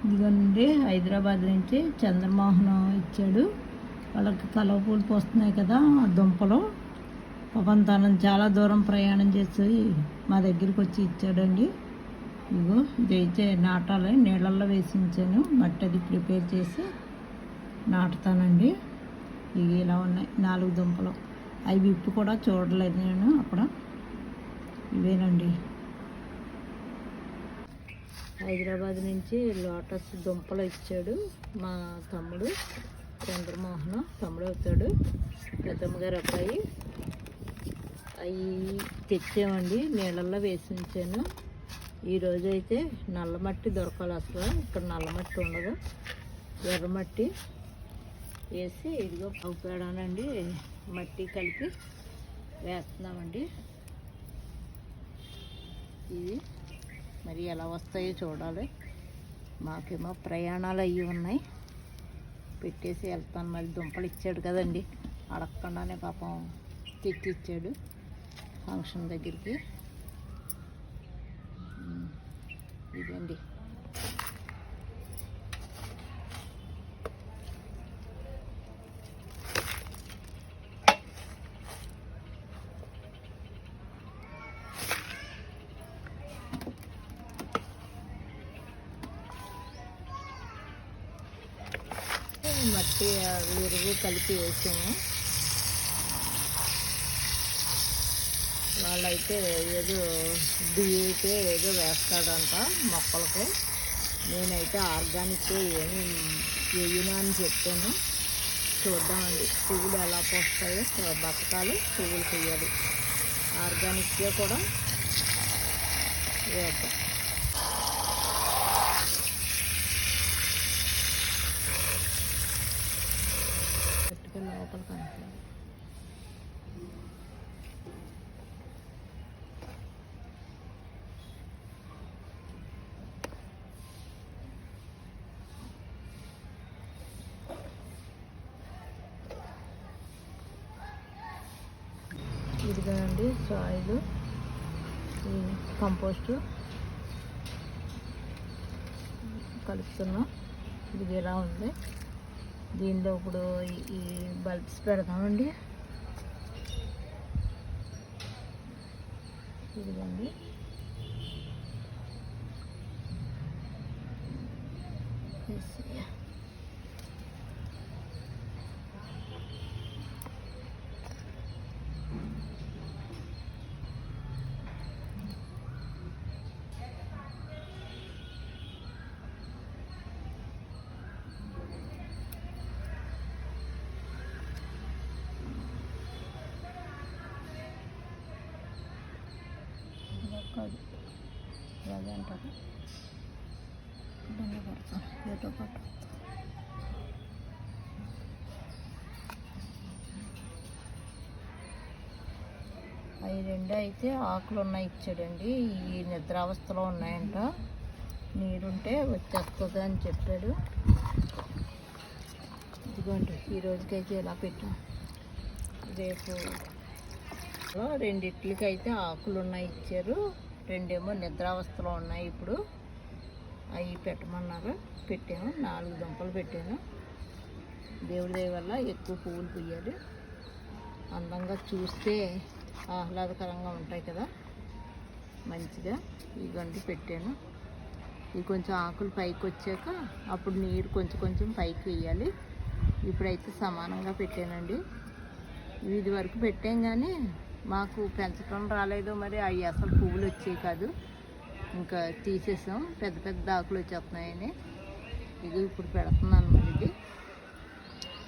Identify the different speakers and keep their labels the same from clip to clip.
Speaker 1: ఇదిగోనండి హైదరాబాద్ నుంచి చంద్రమోహన్ ఇచ్చాడు. వాళ్ళకి కలువ పూలు పోస్తున్నాయి కదా ఆ దుంపలు. పాపం తనని చాలా దూరం ప్రయాణం చేసి మా దగ్గరికి వచ్చి ఇచ్చాడండి. ఇదిగో ఇదైతే నాటాలి, నీళ్ళల్లో వేసి ఉంచాను. మట్టి అది ప్రిపేర్ చేసి నాటుతానండి. ఇవి ఇలా ఉన్నాయి 4 దుంపలు. అవి విప్పి కూడా చూడలేదు నేను అక్కడ. ఇవేనండి హైదరాబాద్ నుంచి లోటస్ దుంపలు ఇచ్చాడు మా తమ్ముడు చంద్రమోహన్. తమ్ముడు అవుతాడు, పెద్దమ్మగారు అబ్బాయి. అవి తెచ్చామండి, నీళ్ళల్లో వేసి ఉంచాను. ఈరోజు అయితే నల్లమట్టి దొరకాలి. అసలు ఇక్కడ నల్లమట్టి ఉండదు, ఎర్రమట్టి వేసి ఇదిగో అవుతాడానండి మట్టి కలిపి వేస్తున్నామండి. ఇది మరి ఎలా వస్తాయో చూడాలి. మాకేమో ప్రయాణాలు అయ్యి ఉన్నాయి, పెట్టేసి వెళ్తాను. మరి దుంపలు ఇచ్చాడు కదండి, అడగకుండానే పాపం తెచ్చిచ్చాడు ఫంక్షన్ దగ్గరికి. ఇదండి మట్టి ఎరువు కలిపి వేసాము. వాళ్ళైతే ఏదో డిఏకే ఏదో వేస్తాడంట మొక్కలకి. నేనైతే ఆర్గానిక్ ఏమి వేయను అని చెప్పాను. చూద్దామండి పువ్వులు ఎలా పోస్తాయో. బతకాలి, పువ్వులు కొయ్యాలి. ఆర్గానిక్గా కూడా వేద్దాం. లోపల కనుక ఇదిగోండి సాయిల్, కంపోస్టు కలుపుతున్నాం. ఇది ఎలా ఉంది. దీనిలో ఇప్పుడు ఈ బల్బ్స్ పెడతామండి. ఇదిగోండి కాదు అలాగే అంటారు. దండ పడతాం ఏటో పాటు. అవి 2 అయితే ఆకులు ఉన్నాయి ఇచ్చాడండి. ఈ నిద్రావస్థలో ఉన్నాయంట. నీరుంటే వచ్చేస్తుంది అని చెప్పాడు. ఇదిగోండి ఈ రోజుకైతే ఇలా పెట్టాం. రేపు 2 అయితే ఆకులు ఉన్నాయి ఇచ్చారు. 2 ఏమో నిద్రావస్థలో ఉన్నాయి. ఇప్పుడు అవి పెట్టమన్నారు, పెట్టాను. 4 దుంపలు పెట్టాను. దేవుడి దయ వల్ల ఎక్కువ పువ్వులు పూయాలి. అందంగా చూస్తే ఆహ్లాదకరంగా ఉంటాయి కదా, మంచిగా. ఇదిగోండి పెట్టాను. ఇవి కొంచెం ఆకులు పైకి వచ్చాక అప్పుడు నీరు కొంచెం కొంచెం పైకి వేయాలి. ఇప్పుడైతే సమానంగా పెట్టానండి. ఇది వరకు పెట్టాం కానీ మాకు పెంచడం రాలేదు. మరి అవి అసలు పువ్వులు వచ్చేవి కాదు, ఇంకా తీసేసాం. పెద్ద పెద్ద ఆకులు వచ్చేస్తున్నాయని ఇది ఇప్పుడు పెడుతున్నాను. మరి ఇది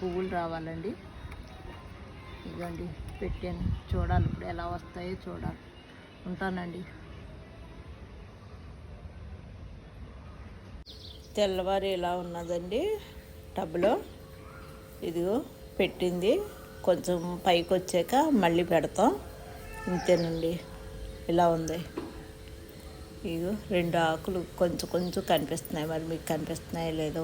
Speaker 1: పువ్వులు రావాలండి. ఇదిగోండి పెట్టాను. చూడాలి ఇప్పుడు ఎలా వస్తాయో చూడాలి. ఉంటానండి. తెల్లవారి ఇలా ఉన్నదండి టబ్లో. ఇదిగో పెట్టింది. కొంచెం పైకి వచ్చాక మళ్ళీ పెడతాం. ఇంతేనండి, ఇలా ఉంది. ఇగో 2 ఆకులు కొంచెం కొంచెం కనిపిస్తున్నాయి. మరి మీకు కనిపిస్తున్నాయో లేదో.